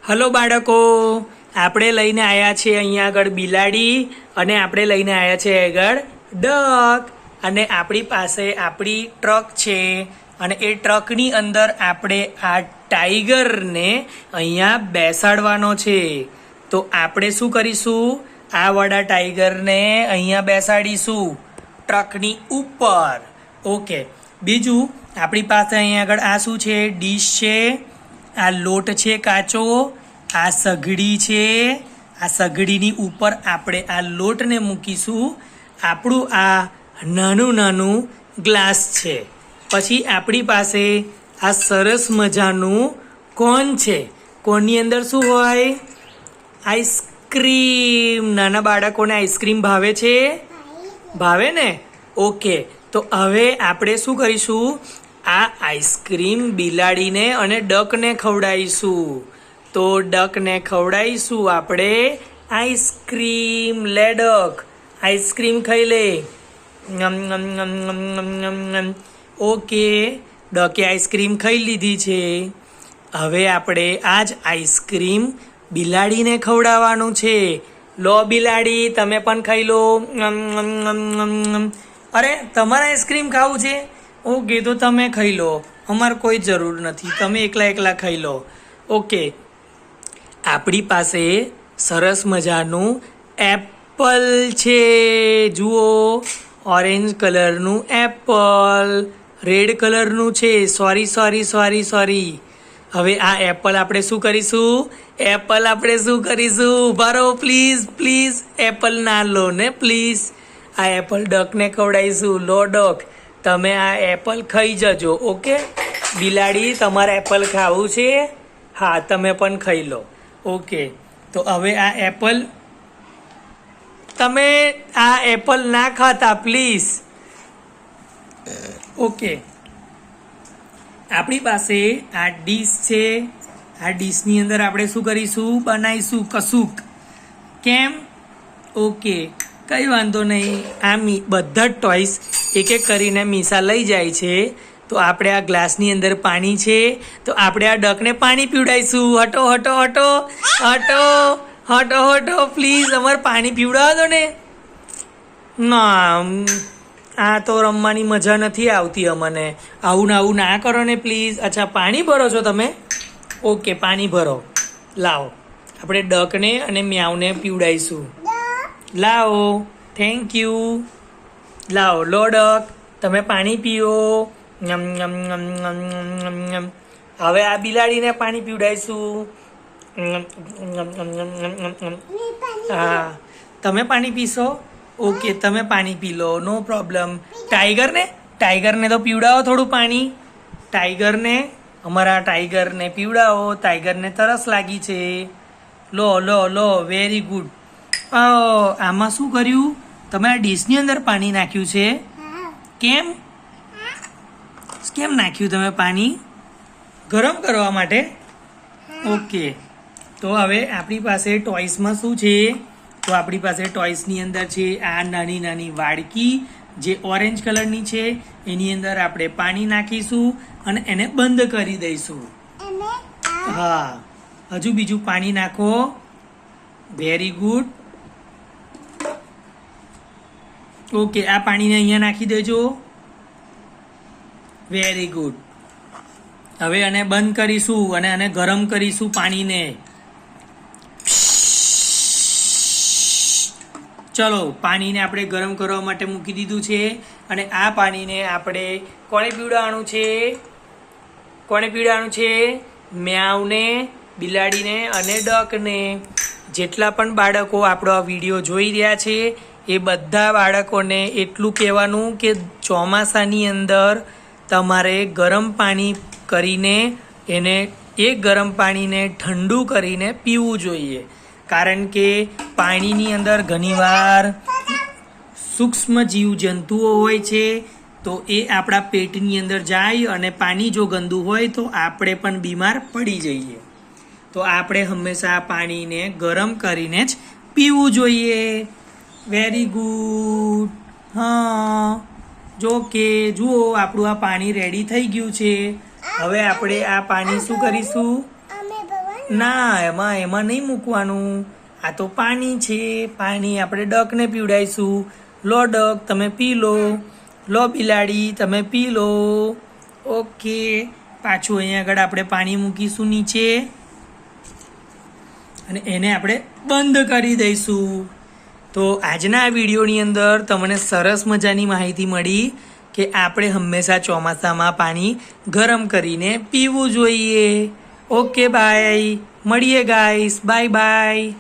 Hello બાળકો, આપણે લઈને આવ્યા છીએ અહીંયા આગળ બિલાડી અને આપણે લઈને આવ્યા છીએ આગળ ડક અને આપણી પાસે આપણી ટ્રક છે અને એ ટ્રકની અંદર આપણે આ ટાઈગરને અહીંયા બેસાડવાનો છે. તો આપણે શું કરીશું? આ વડા ટાઈગરને અહીંયા બેસાડીશું ટ્રકની ઉપર. ઓકે, બીજું આપણી પાસે અહીંયા આગળ આ શું છે? ડીશ છે, આ લોટ છે કાચો, આ સઘડી છે. આ સઘડીની ઉપર આપણે આ લોટને મૂકીશું. આપણું આ નાનું નાનું ગ્લાસ છે. પછી આપણી પાસે આ સરસ મજાનું કોન છે. કોનની અંદર શું હોય? આઈસ્ક્રીમ. નાના બાળકોને આઈસ્ક્રીમ ભાવે છે? ભાવે ને? ઓકે, તો હવે આપણે શું કરીશું? આ આઈસ્ક્રીમ બિલાડીને અને ડકને ખવડાવીશું. તો ડકને ખવડાવીશું આપણે આઈસ્ક્રીમ. લે ડક, આઈસ્ક્રીમ ખાઈ લે. ઓકે, ડકે આઈસ્ક્રીમ ખાઈ લીધી છે. હવે આપણે આ જ આઈસ્ક્રીમ બિલાડીને ખવડાવવાનું છે. લો બિલાડી, તમે પણ ખાઈ લો. અરે, તમારે આઈસ્ક્રીમ ખાવું છે? ઓકે, તો તમે ખાઈ લો, અમારે કોઈ જરૂર નથી, તમે એકલા એકલા ખાઈ લો. ઓકે, આપણી પાસે સરસ મજાનું એપલ છે. જુઓ, ઓરેન્જ કલરનું એપલ, રેડ કલરનું છે. સોરી. હવે આ એપલ આપણે શું કરીશું? ઉભા રહો પ્લીઝ. એપલ ના લો ને પ્લીઝ. આ એપલ ડકને ખવડાવીશું. લો ડક, તમે આ એપલ ખાઈ જજો. ઓકે બિલાડી, તમારે એપલ ખાવું છે? હા, તમે પણ ખાઈ લો. ઓકે, તો હવે આ એપલ, તમે આ એપલ ના ખાતા પ્લીઝ. ઓકે, આપણી પાસે આ ડીશ છે. આ ડીશની અંદર આપણે શું કરીશું? બનાવીશું કશુંક. કેમ? ઓકે, કંઈ વાંધો નહીં. આ બધા જ ટોયસ એક એક કરીને મીસા લઈ જાય છે. તો આપણે આ ગ્લાસની અંદર પાણી છે, તો આપણે આ ડકને પાણી પીવડાવીશું. હટો પ્લીઝ, અમારે પાણી પીવડાવો દો ને. ના, આ તો રમવાની મજા નથી આવતી અમને. આવું ના કરો ને પ્લીઝ. અચ્છા, પાણી ભરો છો તમે? ઓકે, પાણી ભરો. લાવો, આપણે ડકને અને મ્યાઉને પીવડાવીશું. લાવો, થેન્ક યુ. લાવો લો ડક, તમે પાણી પીઓ. હવે આ બિલાડીને પાણી પીવડાવીશું. હા, તમે પાણી પીશો? ઓકે, તમે પાણી પી લો, નો પ્રોબ્લેમ. ટાઈગરને તો પીવડાવો થોડું પાણી. અમારા ટાઈગરને પીવડાવો. ટાઈગરને તરસ લાગી છે. લો, વેરી ગુડ. આમાં શું કર્યું? તમે આ ડીશની અંદર પાણી નાખ્યું છે? કેમ નાખ્યું તમે પાણી? ગરમ કરવા માટે? ઓકે, તો હવે આપણી પાસે ટોયસમાં શું છે? તો આપણી પાસે ટોયસની અંદર છે આ નાની નાની વાડકી, જે ઓરેન્જ કલરની છે. એની અંદર આપણે પાણી નાખીશું અને એને બંધ કરી દઈશું. હા, હજુ બીજું પાણી નાખો. Very good. ઓકે, આ પાણીને અહીંયા નાખી દેજો. Very good. હવે આને બંધ કરીશું અને આને ગરમ કરીશું પાણીને. ચલો, પાણીને આપણે ગરમ કરવા માટે મૂકી દીધું છે અને આ પાણીને આપણે કોને પીવડાવવાનું છે? મ્યાઉને, બિલાડીને અને ડકને. જેટલા પણ બાળકો આપણો આ વિડીયો જોઈ રહ્યા છે એ બધા બાળકોને એટલું કહેવાનું કે ચોમાસાની અંદર તમારે ગરમ પાણી કરીને એ ગરમ પાણીને ઠંડુ કરીને પીવું જોઈએ. કારણ કે પાણીની અંદર ઘણીવાર સૂક્ષ્મ જીવજંતુઓ હોય છે, તો એ આપણા પેટની અંદર જાય અને પાણી જો ગંદુ હોય તો આપણે પણ બીમાર પડી જઈએ. તો આપણે હંમેશા પાણીને ગરમ કરીને જ પીવું જોઈએ. Very good. હા, જુઓ આપણું આ પાણી રેડી થઈ ગયું છે. હવે આપણે આ પાણી શું કરીશું? ના એમાં એમાં નહીં મૂકવાનું. આ તો પાણી છે. પાણી આપણે ડકને પીવડાવીશું. લો ડક, તમે પી લો. લો બિલાડી, તમે પી લો. ઓકે, પાછું અહીંયા આગળ આપણે પાણી મૂકીશું નીચે અને એને આપણે બંધ કરી દઈશું. તો આજના આ વિડીયોની અંદર તમને સરસ મજાની માહિતી મળી કે આપણે હંમેશા ચોમાસામાં પાણી ગરમ કરીને પીવું જોઈએ. ઓકે બાય, મળીએ ગાઈસ, બાય બાય.